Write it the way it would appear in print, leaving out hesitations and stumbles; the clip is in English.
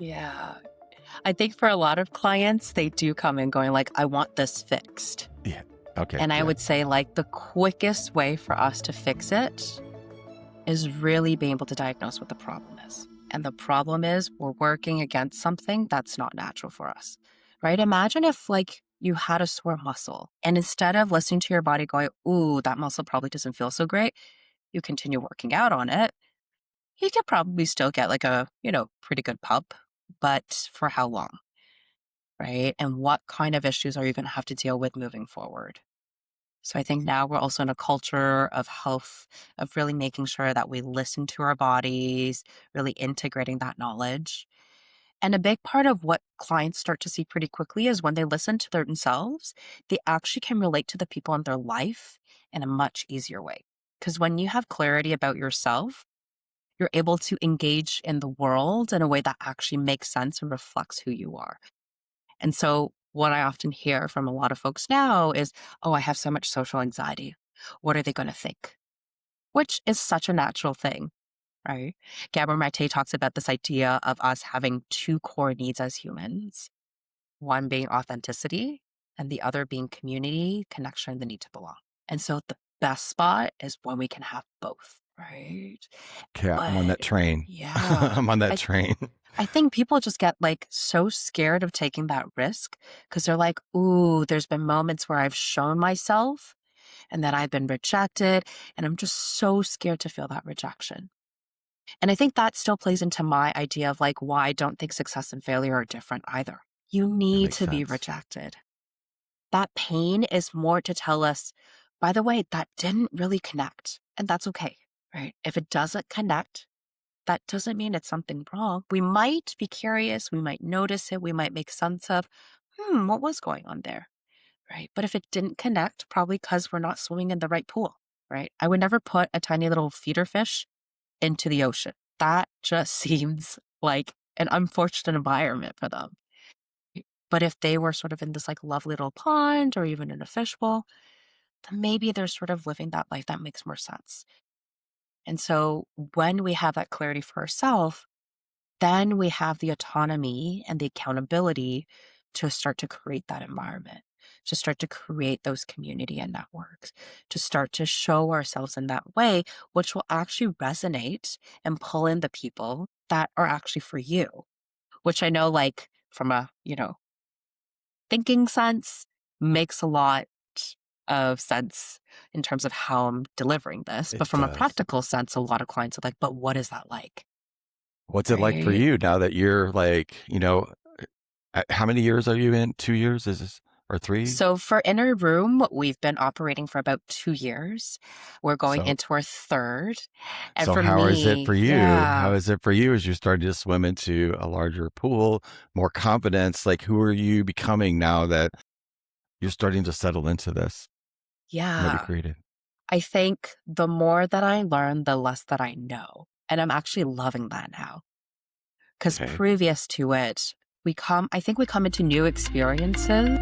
Yeah. I think for a lot of clients, they do come in going like, I want this fixed. Yeah. Okay. And I Yeah. would say like the quickest way for us to fix it is really being able to diagnose what the problem is. And the problem is we're working against something that's not natural for us, right? Imagine if like you had a sore muscle and instead of listening to your body going, ooh, that muscle probably doesn't feel so great, you continue working out on it. You could probably still get like a, pretty good pump, but for how long, right? And what kind of issues are you going to have to deal with moving forward? So I think now we're also in a culture of health, of really making sure that we listen to our bodies, really integrating that knowledge. And a big part of what clients start to see pretty quickly is when they listen to themselves, they actually can relate to the people in their life in a much easier way. Because when you have clarity about yourself, you're able to engage in the world in a way that actually makes sense and reflects who you are. And so what I often hear from a lot of folks now is, oh, I have so much social anxiety. What are they going to think? Which is such a natural thing, right? Gabor Mate talks about this idea of us having two core needs as humans, one being authenticity and the other being community, connection, the need to belong. And so the best spot is when we can have both, right? Okay. I'm on But that train. yeah, I'm on that I train. I think people just get like so scared of taking that risk because they're like, ooh, there's been moments where I've shown myself and then I've been rejected. And I'm just so scared to feel that rejection. And I think that still plays into my idea of like why I don't think success and failure are different either. You That need makes to be sense. rejected. That pain is more to tell us, by the way, that didn't really connect. And that's okay, right? If it doesn't connect, that doesn't mean it's something wrong. We might be curious, we might notice it, we might make sense of, what was going on there, right? But if it didn't connect, probably because we're not swimming in the right pool, right? I would never put a tiny little feeder fish into the ocean. That just seems like an unfortunate environment for them. But if they were sort of in this like lovely little pond or even in a fishbowl, then maybe they're sort of living that life that makes more sense. And so when we have that clarity for ourselves, then we have the autonomy and the accountability to start to create that environment, to start to create those community and networks, to start to show ourselves in that way, which will actually resonate and pull in the people that are actually for you, which I know, like, from a, thinking sense, makes a lot of sense in terms of how I'm delivering this. It But from a does. practical sense, a lot of clients are like, but what is that like? What's it like for Right. you now that you're like, how many years are you in? 2 years? Is this or three? So for Inner Room, we've been operating for about 2 years. We're going So, into our third. And so for how is it for me, you? How yeah, is it for you as you're starting to swim into a larger pool, more confidence? Like, who are you becoming now that you're starting to settle into this and what you yeah. created? I think the more that I learn, the less that I know. And I'm actually loving that now. Because Okay. previous to it, I think we come into new experiences